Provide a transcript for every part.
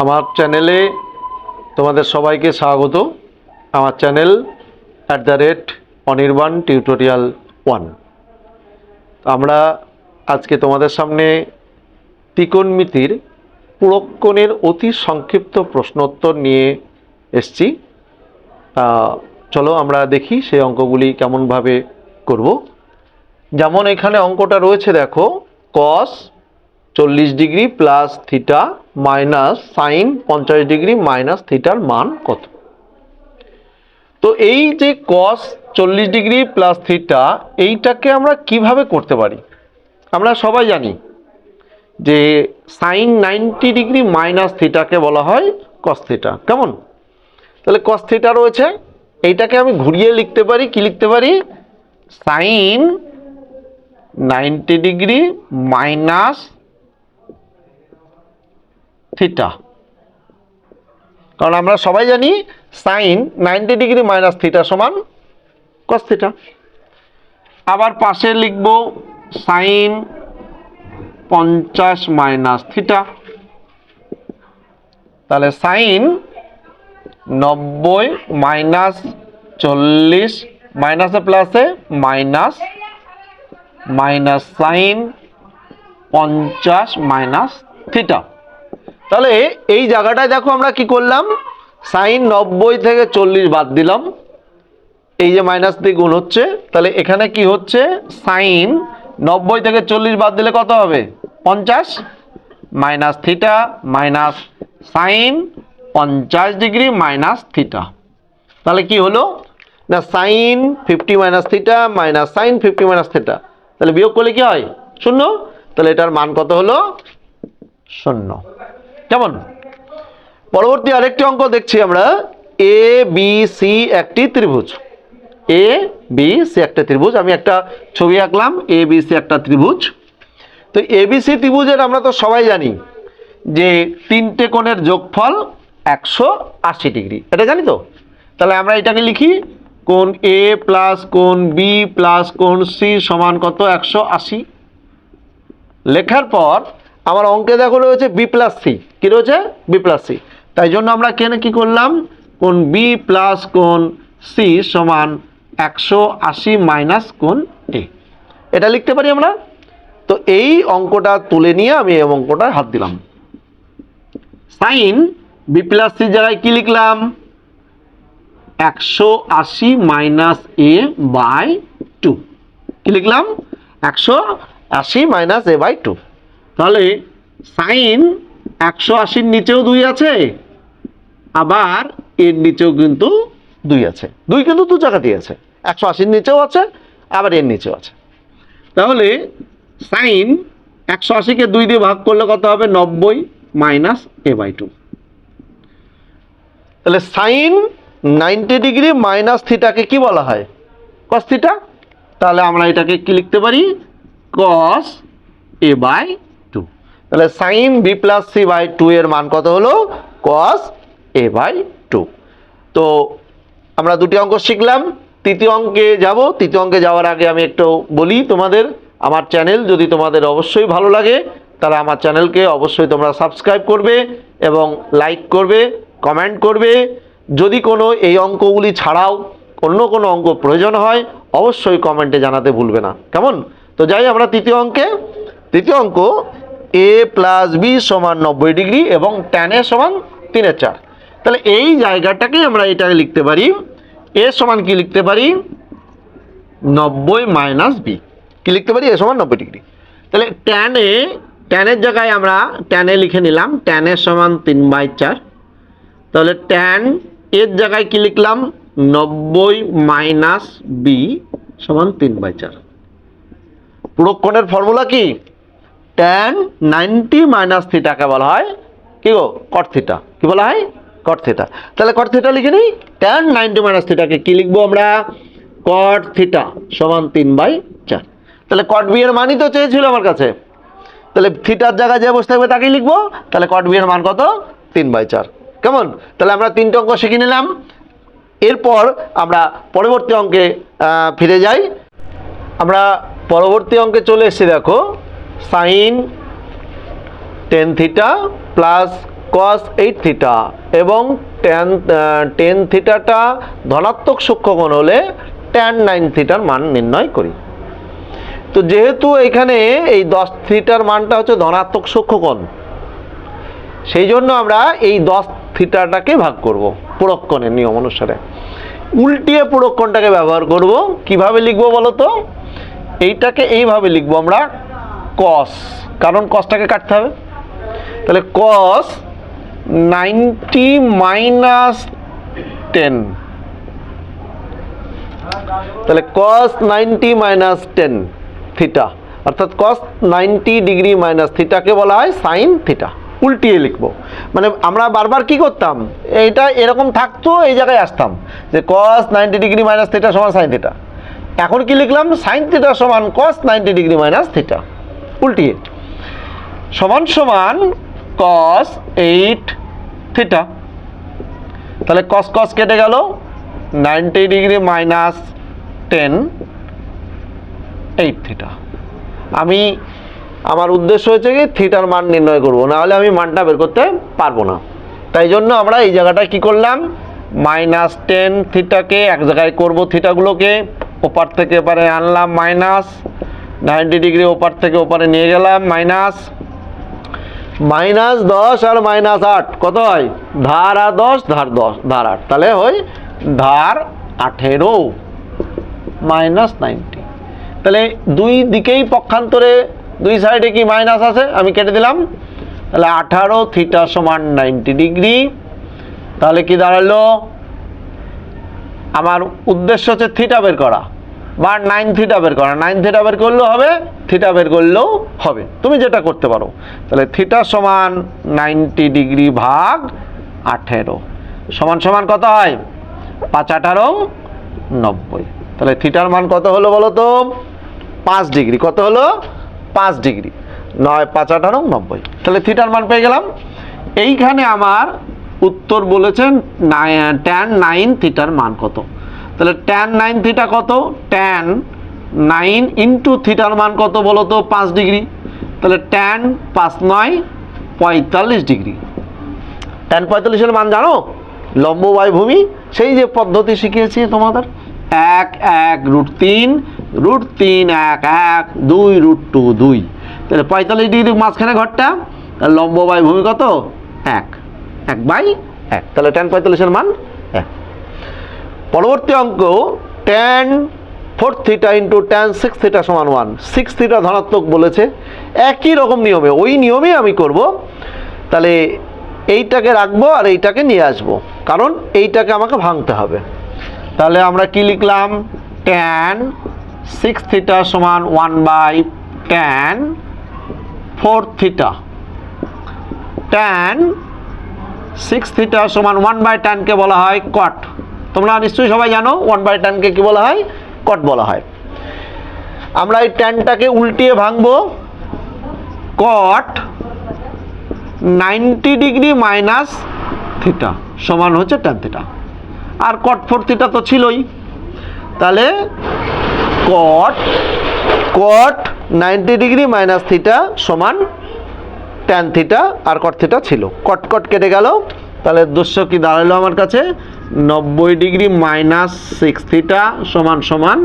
আমার চ্যানেলে তোমাদের সবাইকে স্বাগত। আমার চ্যানেল অনির্বাণ টিউটোরিয়াল 1। আমরা আজকে তোমাদের সামনে ত্রিকোণমিতির পুরোক্ষণের অতি সংক্ষিপ্ত প্রশ্নোত্তর নিয়ে এসেছি। চলো আমরা দেখি সেই অঙ্কগুলি কেমনভাবে করব। যেমন এখানে অঙ্কটা রয়েছে, দেখো, কস 40 degree plus theta minus sine 50 degree minus থিটার মান কত? তো এই যে কস 40 ডিগ্রি প্লাস থিটা, এইটাকে আমরা কিভাবে করতে পারি? আমরা সবাই জানি যে সাইন 90 ডিগ্রি মাইনাস থিটাকে বলা হয় কস থিটা। কেমন? তাহলে কস থিটা রয়েছে, এইটাকে আমি ঘুরিয়ে লিখতে পারি। কি লিখতে পারি? Sine 90 degree minus theta. কারণ আমরা সবাই জানি সাইন 90 ডিগ্রি মাইনাস থিটা সমান কস থিটা। আবার পাশে লিখব সাইন 50 মাইনাস থিটা। তাহলে সাইন 90 মাইনাস 40 মাইনাসে প্লাসে minus minus sine 50 minus theta. তাহলে এই জায়গাটায় দেখো আমরা কি করলাম, সাইন 90 থেকে 40 বাদ দিলাম, এই যে মাইনাস দিয়ে গুণ হচ্ছে। তাহলে এখানে কি হচ্ছে, সাইন 90 থেকে 40 বাদ দিলে কত হবে? 50 minus theta minus sine 50 degree minus theta. তাহলে কি হলো না, sine 50 minus theta minus sine 50 minus theta. তাহলে বিয়োগ করলে কি হয়? 0। তাহলে এটার মান কত হলো? 0। কেমন? পরবর্তী আরেকটি অঙ্ক দেখছি আমরা। এ বি সি একটি ত্রিভুজ। এ বি সি একটা ত্রিভুজ। আমি একটা ছবি আঁকলাম, এ বি সি একটা ত্রিভুজ। তো এ বি সি ত্রিভুজের আমরা তো সবাই জানি যে তিনটে কোণের যোগফল 180 ডিগ্রি, এটা জানি তো। তাহলে আমরা এটাকে লিখি, কোণ এ প্লাস কোণ বি প্লাস কোণ সি সমান কত? 180। লেখার পর আমার অঙ্কে দেখো রয়েছে বি প্লাস সি। কি রয়েছে? B plus C. তাই জন্য আমরা কেন কি করলাম, কোণ বি প্লাস কোণ সি সমান 180 মাইনাস কোণ এ, এটা লিখতে পারি আমরা। তো এই অঙ্কটা তুলে নিয়ে আমি এই অঙ্কটায় হাত দিলাম। সাইন বি প্লাস সি জায়গায় কি লিখলাম? 180 মাইনাস এ বাই 2। কি লিখলাম? 180 মাইনাস এ বাই 2। তাহলে সাইন 180-র নিচেও 2 আছে, আবার এর নিচেও কিন্তু 2 আছে। 2 কিন্তু দু জায়গাতেই আছে, 180-র নিচেও আছে, আবার এর নিচেও আছে। তাহলে সাইন 180-কে 2 দিয়ে ভাগ করলে কত হবে? 90 মাইনাস এ বাই 2। তাহলে সাইন 90 ডিগ্রি মাইনাস থিটাকে কি বলা হয়? Cos theta. তাহলে আমরা এটাকে কি লিখতে পারি? Cos A by 2। তাহলে sine B plus C by 2 এর মান কত হলো? Cos A by 2। তো আমরা দুটি অঙ্ক শিখলাম। তৃতীয় অঙ্কে যাব। তৃতীয় অঙ্কে যাওয়ার আগে আমি একটু বলি তোমাদের, আমার চ্যানেল যদি তোমাদের অবশ্যই ভালো লাগে, তাহলে আমার চ্যানেলকে অবশ্যই তোমরা সাবস্ক্রাইব করবে এবং লাইক করবে, কমেন্ট করবে। যদি কোনো এই অঙ্কগুলি ছাড়াও অন্য কোনো অঙ্ক প্রয়োজন হয়, অবশ্যই কমেন্টে জানাতে ভুলবে না। কেমন? তো যাই আমরা তৃতীয় অঙ্কে। তৃতীয় অঙ্ক, এ প্লাস বি সমান 90 ডিগ্রি এবং ট্যান এ সমান 3/4। তাহলে এই জায়গাটাকে আমরা এটাকে লিখতে পারি, এ সমান কি লিখতে পারি? 90 মাইনাস বি। কি লিখতে পারি? এ সমান 90 ডিগ্রি। তাহলে ট্যানের জায়গায় আমরা ট্যানে লিখে নিলাম, ট্যান এ সমান 3/4। তাহলে ট্যান এর জায়গায় কি লিখলাম? 90 মাইনাস বি সমান 3/4। পুরোক্ষণের ফর্মুলা কি? ট্যান 90 মাইনাস থিটাকে বলা হয় কি গো? Cot theta. কি বলা হয়? Cot theta. তাহলে কট থিটা লিখে নিই। ট্যান 90 মাইনাস থিটাকে কি লিখবো আমরা? কট থিটা সমান 3/4। তাহলে কট বি এর মানই তো চেয়েছিল আমার কাছে। তাহলে থিটার জায়গায় যে বসে থাকবে তাকেই লিখবো। তাহলে কট বি এর মান কত? 3/4। কেমন? তাহলে আমরা 3টে অঙ্ক শিখে নিলাম। এরপর আমরা পরবর্তী অঙ্কে ফিরে যাই। আমরা পরবর্তী অঙ্কে চলে এসেছি। দেখো, sine 10 theta plus cos 8 theta এবং টেন থিটাটা ধনাত্মক সূক্ষ্মকোণ হলে ট্যান 9 থিটার মান নির্ণয় করি। তো যেহেতু এখানে এই 10 থিটার মানটা হচ্ছে ধনাত্মক সূক্ষ্মকোণ, সেই জন্য আমরা এই 10 থিটাটাকে ভাগ করব পুরক্ষণের নিয়ম অনুসারে। উল্টিয়ে পুরক্ষণটাকে ব্যবহার করব। কিভাবে লিখবো বলো তো? এইটাকে এইভাবে লিখবো আমরা কস, কারণ কসটাকে কাটতে হবে। তাহলে কস 90 মাইনাস 10, তাহলে কস 90 মাইনাস 10 থিটা, অর্থাৎ কস 90 ডিগ্রি মাইনাস থিটাকে বলা হয় সাইন থিটা। উল্টিয়ে লিখবো, মানে আমরা বারবার কি করতাম, এইটা এরকম থাকতো, এই জায়গায় আসতাম যে কস 90 ডিগ্রি মাইনাস থিটা সমান সাইন থিটা। এখন কি লিখলাম? সাইন থিটা সমান কস 90 ডিগ্রি মাইনাস থিটা, উল্টিয়ে সমান সমান কস 8 থিটা। তাহলে কস কস কেটে গেল, 90 ডিগ্রি মাইনাস 10 8 থিটা। আমার উদ্দেশ্য হচ্ছে কি থিটার মান নির্ণয় করব, না হলে আমি মানটা বের করতে পারবো না। তাই জন্য আমরা এই জায়গাটায় কি করলাম, মাইনাস 10 থিটাকে এক জায়গায় করব, থিটাগুলোকে ওপার থেকে এপারে আনলাম, মাইনাস 90 ডিগ্রি ওপার থেকে ওপারে নিয়ে গেলাম, মাইনাস 10 আর মাইনাস 8 কত হয়? ধার আর 10, ধার 8, তাহলে হয় ধার 18 মাইনাস 90। তাহলে দুই দিকেই পক্ষান্তরে দুই সাইডে কি মাইনাস আছে, আমি কেটে দিলাম। তাহলে 18 থিটা সমান 90 ডিগ্রি। তাহলে কি দাঁড়ালো? আমার উদ্দেশ্য হচ্ছে থিটা বের করা বা 9 থিটা বের করা। 9 থিটা বের করলেও হবে, থিটা বের করলেও হবে, তুমি যেটা করতে পারো। তাহলে থিটা সমান 90 ডিগ্রি ভাগ 18 সমান সমান কত হয়? 5 18 90। তাহলে থিটার মান কত হলো বলো তো? 5 ডিগ্রি। কত হলো? 5 ডিগ্রি। 9 5 18 90। তাহলে থিটার মান পেয়ে গেলাম। এইখানে আমার উত্তর বলেছেন ট্যান 9 থিটার মান কত। তাহলে ট্যান 9 থিটা কত? ট্যান 9 ইন্টু থিটার মান কত বলো তো? 5 ডিগ্রি। তাহলে ট্যান 5 9 45 ডিগ্রি। ট্যান 45 এর মান জানো? লম্ব বাই ভূমি, সেই যে পদ্ধতি শিখিয়েছি তোমাদের, 1 1 √3 √3 1 1 2 √2 2। তাহলে 45 ডিগ্রি মাঝখানে ঘরটা, লম্ব বাই ভূমি কত? 1 1 বাই 1। তাহলে ট্যান 45 এর মান 1। পরবর্তী অঙ্ক, tan 4 theta into tan 6 theta সমান 1। 6 থিটা ধনাত্মক বলেছে, একই রকম নিয়মে, ওই নিয়মেই আমি করব। তাহলে এইটাকে রাখবো আর এইটাকে নিয়ে আসবো, কারণ এইটাকে আমাকে ভাঙতে হবে। তাহলে আমরা কি লিখলাম? ট্যান 6 থিটা সমান 1 by tan 4 theta. Tan 6 theta সমান 1 বাই ট্যানকে বলা হয় কট। তোমরা নিশ্চয়ই সবাই জানো 1 বাই ট্যানকে কি বলা হয়? কট বলা হয়। আমরা এই ট্যানটাকে উল্টিয়ে ভাঙবো। কট 90 ডিগ্রি মাইনাস থিটা সমান হচ্ছে ট্যান থিটা, আর কট 4 থিটা তো ছিলই। তাহলে কট 90 ডিগ্রি মাইনাস থিটা সমান ট্যান থিটা, আর কট থিটা ছিল, কট কট কেটে গেল। তাহলে দৃশ্য কি দাঁড়ালো আমার কাছে? 90 ডিগ্রি মাইনাস 6 থিটা সমান সমান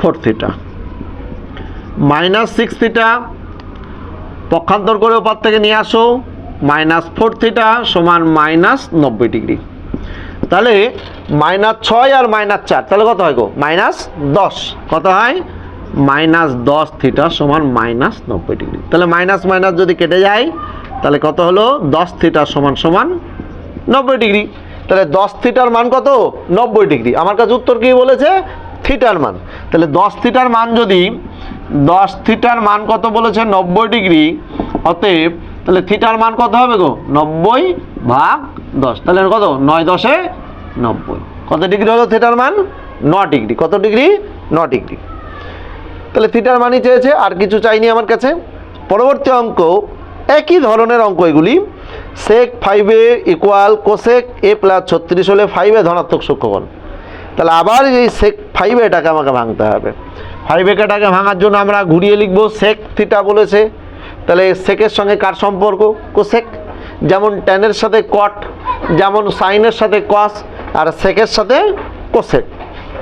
4 থিটা। মাইনাস 6 থিটা পক্ষান্তর করে ওপার থেকে নিয়ে আসো, মাইনাস 4 থিটা সমান মাইনাস 90 ডিগ্রি। তাহলে মাইনাস 6 আর মাইনাস 4, তাহলে কত হয় গো? মাইনাস 10। কত হয়? মাইনাস 10 থিটা সমান মাইনাস 90 ডিগ্রি। তাহলে মাইনাস মাইনাস যদি কেটে যায়, তাহলে কত হলো? 10 থিটা সমান সমান 90 ডিগ্রি। তাহলে 10 থিটার মান কত? 90 ডিগ্রি। আমার কাছে উত্তর কি বলেছে? থিটার মান। তাহলে 10 থিটার মান যদি 10 থিটার মান কত বলেছে? 90 ডিগ্রি। অতএব তাহলে থিটার মান কত হবে গো? 90 ভাগ 10। তাহলে কত? 9 10 90। কত ডিগ্রি হলো থিটার মান? 9 ডিগ্রি। কত ডিগ্রি? 9 ডিগ্রি। তাহলে থিটার মানই চেয়েছে, আর কিছু চাইনি আমার কাছে। পরবর্তী অঙ্ক, একই ধরনের অঙ্ক এগুলি। সেক 5a equal cosec a plus 36 হলে 5a ধনাত্মক সূক্ষ্মকোণ। তাহলে আবার এই সেক 5a এটাকে আমাকে ভাঙতে হবে। 5a এটাকে ভাঙার জন্য আমরা ঘুরিয়ে লিখব। সেক থিটা বলেছে, তাহলে সেকের সঙ্গে কার সম্পর্ক? কোসেক। যেমন ট্যানের সাথে কট, যেমন সাইনের সাথে কস, আর সেকের সাথে কোসেক।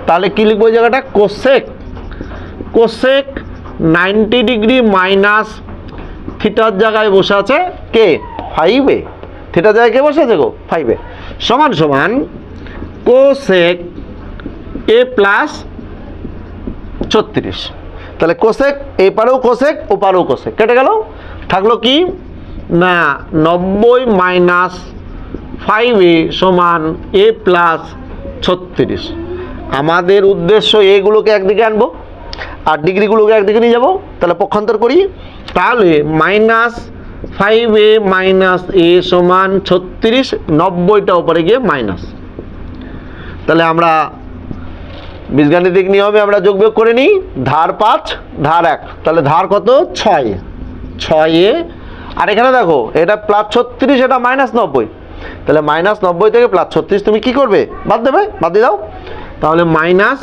তাহলে কি লিখবো ওই জায়গাটা? কোসেক। কোসেক 90 ডিগ্রি মাইনাস থিটার জায়গায় বসে আছে কে? 5a। থিটার জায়গায় কে বসে আছে গো? 5a। সমান সমান কোসেক a প্লাস 36। তাহলে কোসেক এপারেও কোসেক ওপারেও কোসেক, কেটে গেল। থাকলো কি না 90 মাইনাস 5a সমান a প্লাস 36। আমাদের উদ্দেশ্য এগুলোকে একদিকে আনবো আর ডিগ্রিগুলোকে একদিকে নিয়ে যাবো। তাহলে পক্ষান্তর করি, তাহলে মাইনাস 5a মাইনাস a সমান 36, 90টা উপরে গিয়ে মাইনাস। তাহলে আমরা বীজগাণিতিক নিয়মে আমরা যোগ বিয়োগ করে নিই। ধার 5 ধার 1, তাহলে ধার কত? 6a। আর এখানে দেখো এটা প্লাস 36, এটা মাইনাস 90। তাহলে মাইনাস 90 থেকে প্লাস 36 তুমি কি করবে? বাদ দেবে, বাদ দিয়ে দাও। তাহলে মাইনাস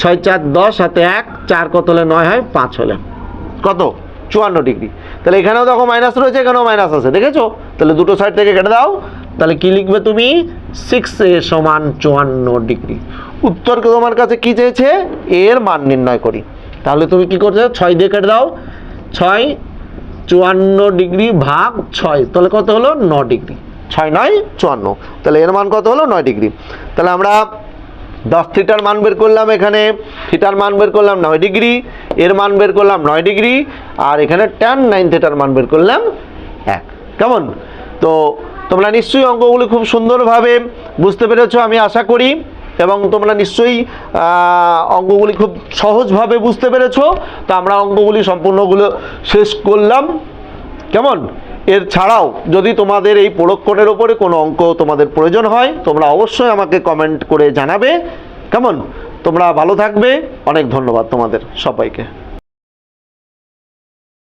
6 4 10 হাতে 1 4 কত হলে 9 হয়, 5 হলে কত? 54 ডিগ্রি। তাহলে এখানেও দেখো মাইনাস রয়েছে, এখানেও মাইনাস আছে, দেখেছো? তাহলে দুটো সাইড থেকে কেটে দাও। তাহলে কি লিখবে তুমি? 6a সমান 54 ডিগ্রি। উত্তর তোমার কাছে কি চেয়েছে? এর মান নির্ণয় করি। তাহলে তুমি কি করছো? 6 দিয়ে কেটে দাও। 6 54 ডিগ্রি ভাগ 6, তাহলে কত হলো? 9 ডিগ্রি। 6 9 54, তাহলে এর মান কত হলো? 9 ডিগ্রি। তাহলে আমরা 10 থিটার মান বের করলাম, এখানে থিটার মান বের করলাম 9 ডিগ্রি, এর মান বের করলাম 9 ডিগ্রি, আর এখানে tan 9 থিটার মান বের করলাম 1। কেমন? তো তোমরা নিশ্চয়ই অঙ্কগুলি খুব সুন্দরভাবে বুঝতে পেরেছো আমি আশা করি, এবং তোমরা নিশ্চয়ই অঙ্কগুলি খুব সহজভাবে বুঝতে পেরেছো। তো আমরা অঙ্কগুলি সম্পূর্ণগুলো শেষ করলাম। কেমন? এর ছাড়াও যদি তোমাদের এই প্রোডক্টের ওপরে কোনো অঙ্ক তোমাদের প্রয়োজন হয়, তোমরা অবশ্যই আমাকে কমেন্ট করে জানাবে। কেমন? তোমরা ভালো থাকবে। অনেক ধন্যবাদ তোমাদের সবাইকে।